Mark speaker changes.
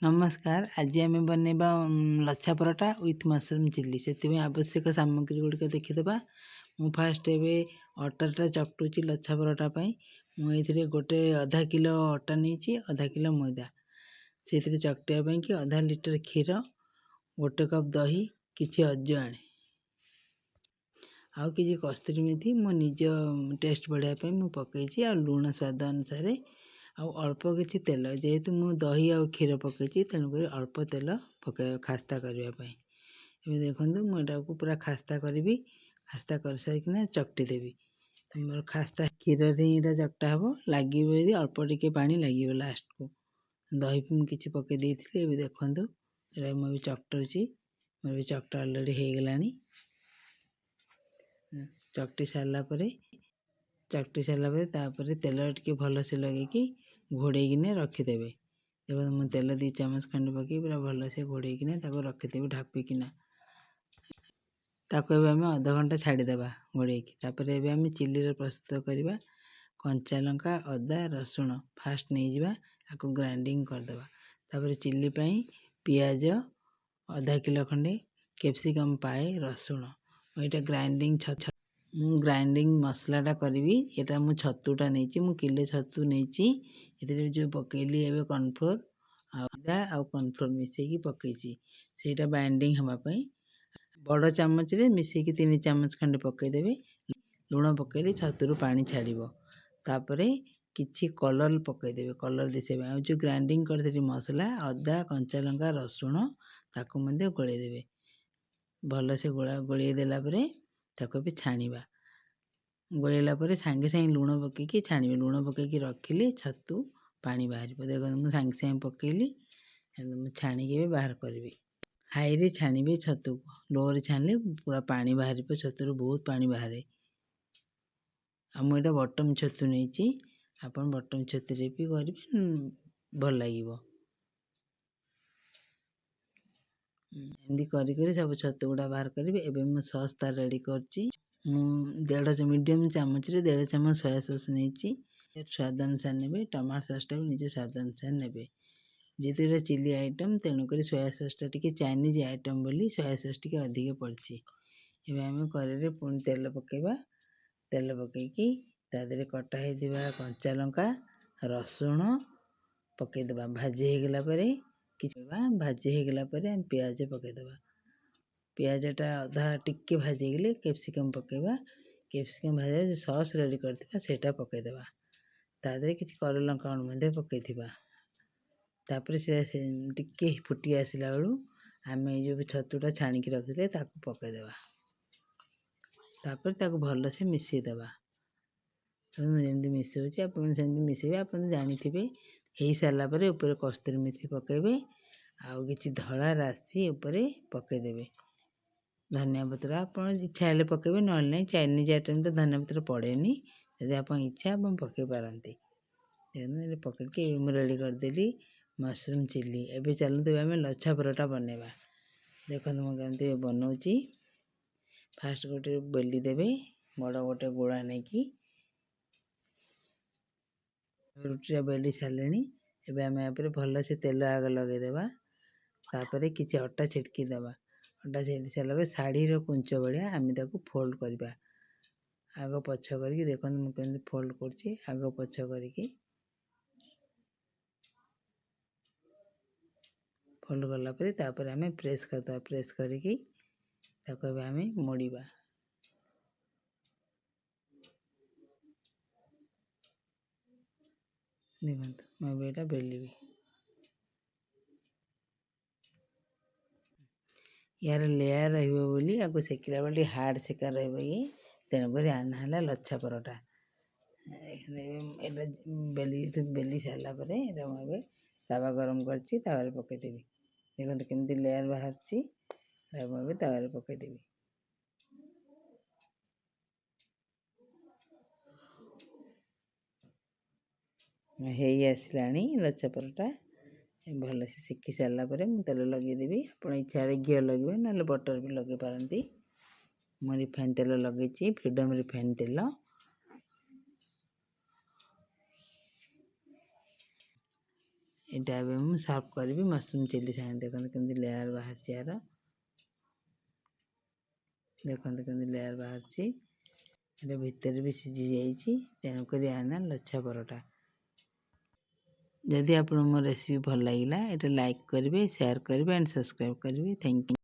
Speaker 1: नमस्कार। आज आम बनवा लच्छा परोटा विथ मशरूम चिल्ली से आवश्यक सामग्री गुड़िक देखीदे। मु फास्ट एवं अटाटा चकटुची लच्छा परोटा मुझे गोटे आधा किलो अटा नहीं आधा किलो मैदा से चकटापी कि आधा लिटर क्षीर गोटे कप दही किसी अजवाइन आउ कि कस्तूरी मेथी मो निज टेस्ट बढ़ापी मुझे पकई आ लुण स्वाद अनुसार अल्प किसी तेल जेहेतु मु दही आ क्षीर पकई तेणुक अल्प तेल पक खास्ता करने ये देखो मुझे पूरा खास्ता करी खास्ता कर सारिकिना चकटी देवी तो मोर खास्ता क्षीर ही चकटा हम लगे यदि अल्प टिके पानी लगे लास्ट को दही किसी पकई देती देखु मुझे चकटुची मोर भी चकटा अलरेडी हो गला चकटी सारापर तेल टे भल से लगे घोड़े रखिदेवे। देखो मुझे तेल 2 चामच खंड पकई पूरा भल से घोड़े रखिदेवी ढापिकिना ताको आम अध घंटा छाड़ीदेवा घोड़े आम चिल्ली प्रस्तुत करवा। कंचा लंका अदा रसुण फास्ट नहीं जावा आपको ग्राइंडिंग करदेवा तापर चिल्ली पियाज आधा किलो खंडे कैप्सिकम पाए रसुण ये ग्राइंडिंग ग्राइंडिंग मसलाटा करी यहाँ मु छतुटा नहीं मु किले छतु नहीं ये जो पकईली एवं कॉर्नफ्लोर आदा आ कॉर्नफ्लोर मिसेकी पकई से बाइंडिंग हाँपाई बड़ चामच रे मिसेकी 3 चामच खंडे पकईदेवे लुण पकईले छतुरु पानी छाड़िबो तापरे किछि कलर पकईदेवे कलर दिशा जो ग्राइंडिंग कर मसला अदा कंचा लंका रसुण ताको मध्य गोलेदेवे भल से गोल देलापर ताको भी छाणीबा गोलेला सांगे सांगे लुण पकईकी छाणीबे लुण पकईकी रखिली छतु पानी बाहर देखो मुझे सांगे सांगे पकईली छाणिकी भी बाहर करी हाई रे छाणीबे छतु लो रे छाणिले पूरा पानी बाहर छतुर बहुत पानी बाहर मुझे बटम छतु नहीं आपन बटम छतुरे भी करेंगे भल लगे एमती करी सब छतु गुड़ा बाहर करी एवं मु सस तार रेडी करची मु 1.5 मीडियम चामच रे 1.5 चामच सोया सॉस नहीं स्वाद अनुसार ने टमाटो सॉसटा भी निजे स्वाद अनुसार ने जेहेतु ये चिली आइटम तेणुक सोया सॉसटा टी चाइनीज आइटम बोली सोया सॉस टी अधिक पड़ी एवं आम कड़े पुणी तेल पकेबा तेल पकईकी तादे कटा होता कंचा लंका रसुण पकईदेवा भाजी होगला कि भाजी होगला आम पियाज पकईदेवा पियाजटा अधा टिके भाजी गले कैप्सिकम पकईबा कैप्सिकम भाजा सॉस रेडी करथिबा सेटा पकईदेवा तादे किछि कर लंका पकई तापर से टिके फुटी आसला बेलू आम जो छतुटा छाणिकी रखिले पकईदेवा तापर ताको भल से मिसेदेवा जमी मिसौची आप मिसेबे आप जानी हो सारापर ऊपर कस्तूरी मेथी पकईबे आउ कि धड़ा राशि उपरे पकईदेवे धनिया पत्र आप इच्छा हेल्ले पकईबे ना ना चाइनीज आइटम तो धनिया पत्र पड़ेनी यदि आप इच्छा आप पकई पारती देखो पकईकी रेडी करदेली मशरूम चिल्ली एवं चलते आम लच्छा परोटा बनवा देखो मुझे कमी बनाऊँगी फास्ट गोटे बेली देवे बड़ गोटे गोला नहीं कि रुटीटा बेली सारे एवं आम यहाँ भल से तेल आग लगेदेवा तापर किसी अटा छिटकी देवा अटा छिटकी सारापर शाढ़ी कुंच भाया आम फोल्ड करवा आग पछ करके देखो मुझे फोल्ड कर आग पछ करके फोल्ड कलापर तापर आम प्रेस करदे प्रेस करके आम मोड़वा देखो मैं यहाँ बेलि यार लेयर रही आपको सेकिला बेले हार्ड सेका रही तेणुक आना लच्छा परोटा बेली बेली सारापर मुझे तावा गरम करची तावा पकईदेवी देखते केमती लेयर बाहर मुझे तावा पकईदेवी हो आसला लच्छा परोटा भल से सेकी सारापर मुझे तेल लगेदेवी आप इच्छा घी लगे ना बटर भी लगे पारती मु रिफाइन तेल लगे फ्रीडम रिफाइन तेल ଏଇଟା ଏବେ ମୁଁ ସର୍ଭ କରିବି ମସରୁମ୍ ଚିଲି ସାଙ୍ଗେ। ଦେଖନ୍ତୁ କେମିତି ଲେୟାର ବାହାରିଛି ୟାର। ଦେଖନ୍ତୁ କେମିତି ଲେୟାର ବାହାରିଛି। ଏଇଟା ଭିତରେ ବି ସିଝି ଯାଇଛି। ତେଣୁକରି ୟା ନା ଲଛା ପରଟା। ଯଦି ଆପଣଙ୍କୁ ମୋ ରେସିପି ଭଲ ଲାଗିଲା ଏଇଟା ଲାଇକ୍ କରିବେ, ସେୟାର କରିବେ ଆଣ୍ଡ ସବସ୍କ୍ରାଇବ୍ କରିବେ। Thank you.